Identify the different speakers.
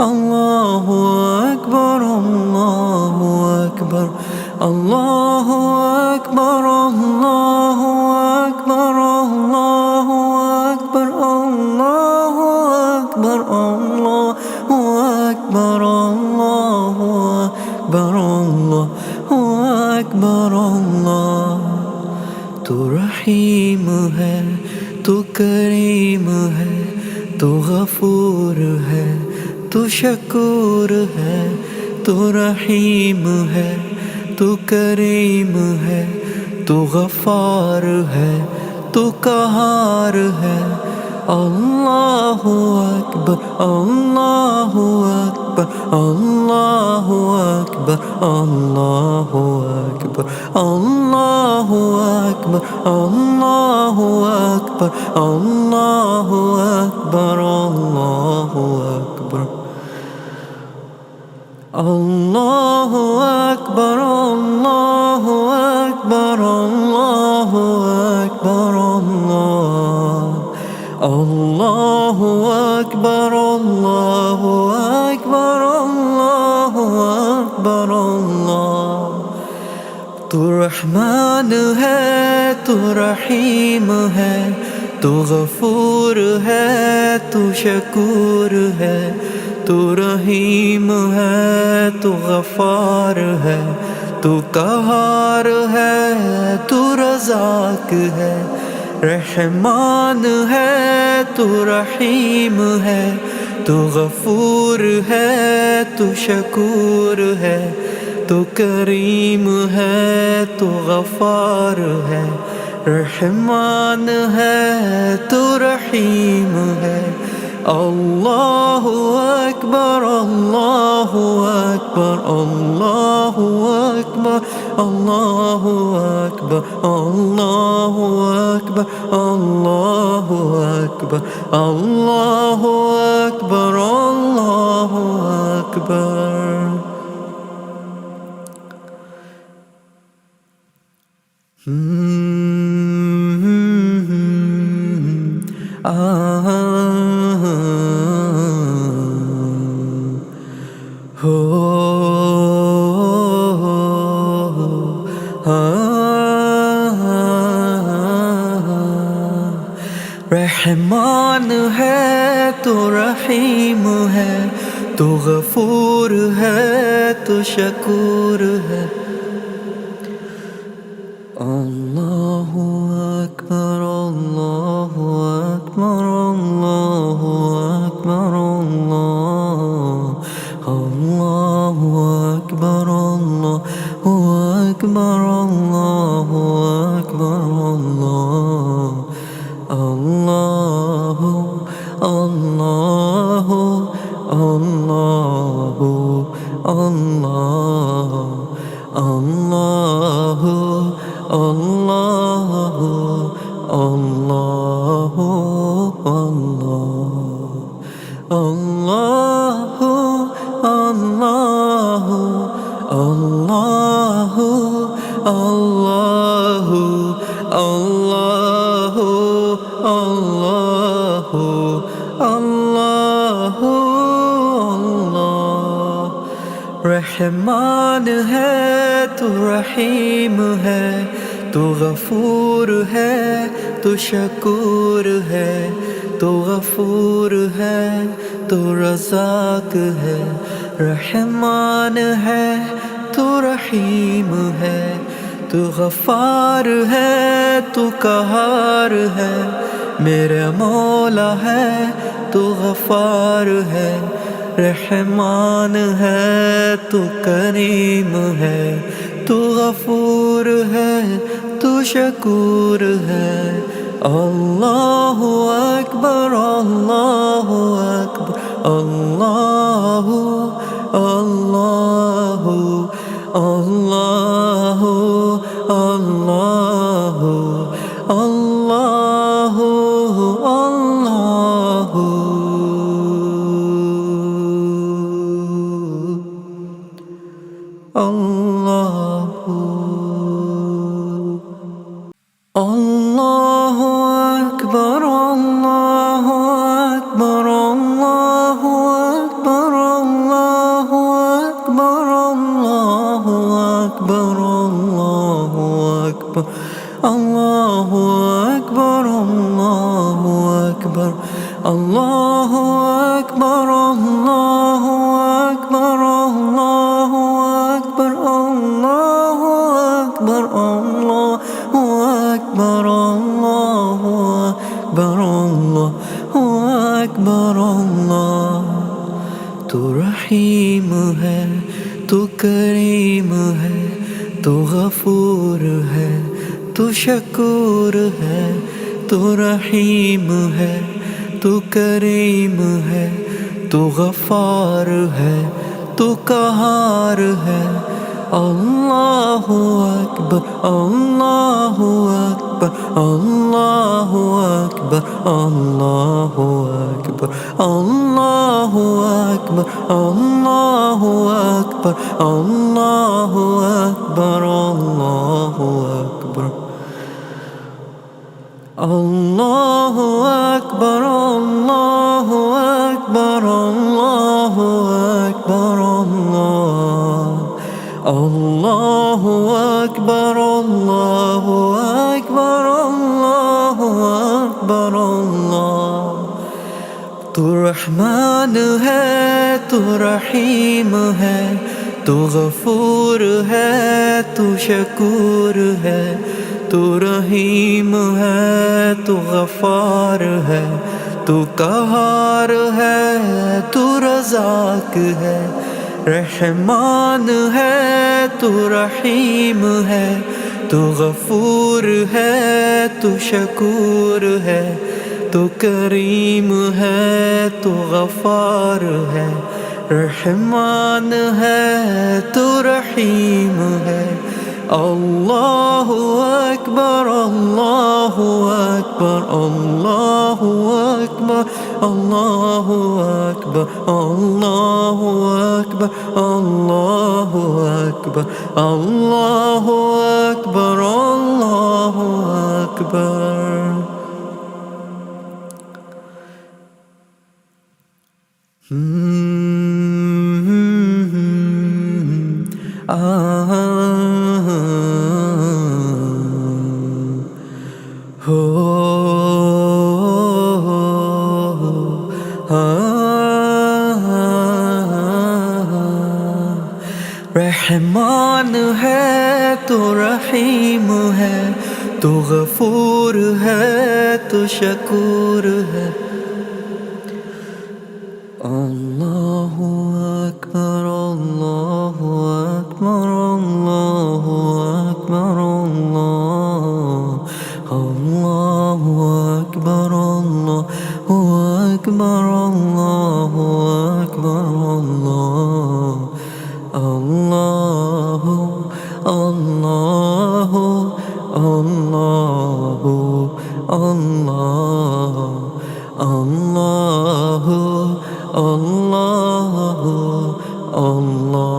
Speaker 1: Allahu Akbar, Allahu Akbar, Allahu Akbar, Allahu Akbar, Allahu Akbar, Allahu Akbar, Allahu Akbar, Allahu Akbar, Allahu Akbar, Allah। तू रहीम है, तू करीम है, तू गफूर है, तू शकूर है। तू रहीम है, तू करीम है, तू गफार है, तू कहार है। अल्लाहु अकबर, अल्लाहु अकबर, अल्लाहु अकबर, अल्लाहु अकबर, अल्लाहु अकबर, अल्लाहु अकबर, अल्लाहु अकबर, अल्लाहु अकबर, अल्लाहु अकबर, अल्लाहु अकबर, अल्लाहु अकबर, अल्लाहु अकबर, अल्लाहु अकबर, अल्लाहु अकबर, अल्लाह। तू रहमान है, तू रहीम है, तू गफूर है, तू शकूर है। तू रहीम है, तू गफार है, तू कहार है, तू रज़ाक है। रहमान है, तू रहीम है, तू गफूर है, तू शकूर है। तू करीम है, तू गफार है। रहमान है, तू रहीम है। अल्लाहु अकबर, अल्लाहु अकबर, अल्लाहु अकबर, अल्लाहु अकबर, अल्लाहु अकबर, अल्लाहु अकबर, अल्लाहु अकबर, अल्लाहु अकबर। हो रहमान है, तो रहीम है, तो गफूर है, तो शकूर है। अल्लाहु अकबर, अल्लाहु अकबर, अल्लाहु अकबर, अल्लाहु अकबर, अल्लाहु अकबर, अल्लाहु अकबर, अल्लाहु अल्लाहु अल्लाहु अल्लाहु अल्लाहु अल्लाहु अल्लाहु अल्लाहु अल्लाहु अल्लाहु अल्लाहु अल्लाहु अल्लाहु अल्लाहु अल्लाह। रहमान है, तू रहीम है, तू गफूर है, तू शकूर है। तू गफूर है, तू रज़ाक है। रहमान है, तू रहीम है, तू गफार है, तू कहार है। मेरा मौला है, तू गफार है। रहमान है, तू करीम है, तू गफूर है, तू शकूर है। अल्लाहु अकबर, अल्लाहु अकबर, अल्लाहु अल्लाहु अल्लाहु अल्लाहु अल्लाहु अल्लाहु अल्लाहु। अल्लाहु अकबर, अल्लाहु अकबर, अल्लाहु अकबर, रहीम है, तू करीम है, तू गफूर है, तू शकूर है। तू रहीम है, तू करीम है, तू गफ़ार है, तू कहार है। अल्लाहु अकबर, अल्लाहु अकबर, अल्लाहु अकबर, अल्लाहु अकबर, अल्लाहु अकबर, अल्लाहु अकबर, अल्लाहु अकबर, अल्लाहु अकबर, अल्लाहु अकबर, अल्लाहु अकबर, अल्लाहु अकबर, अल्लाहु अकबर, अल्लाहु अकबर, अल्लाहु अकबर, तू रहमान है, तू रहीम है, तू गफूर है, तू शकूर है। तू रहीम है, तू गफ़ार है, तू कहार है, तू रज़ाक है। रहमान है, तू रहीम है, तू गफूर है, तू शकूर है। तू करीम है, तू गफ़ार है। रहमान है, तू रहीम है। अल्लाहु अकबर, अल्लाहु अकबर, अल्लाहु अकबर, अल्लाहु अकबर, अल्लाहु अकबर, अल्लाहु अकबर, अल्लाहु अकबर, अल्लाहु अकबर। रहमान है, तू रहीम है, तू गफूर है, तू शकूर है। अल्लाहु अकबर, अल्लाहु अकबर, अल्लाहु अकबर, अल्लाहु अकबर, अल्लाहु अकबर, अल्लाहु अकबर, अल्लाहु अल्लाहु अल्लाहु अल्लाहु अल्लाहु अल्लाहु अल्लाह।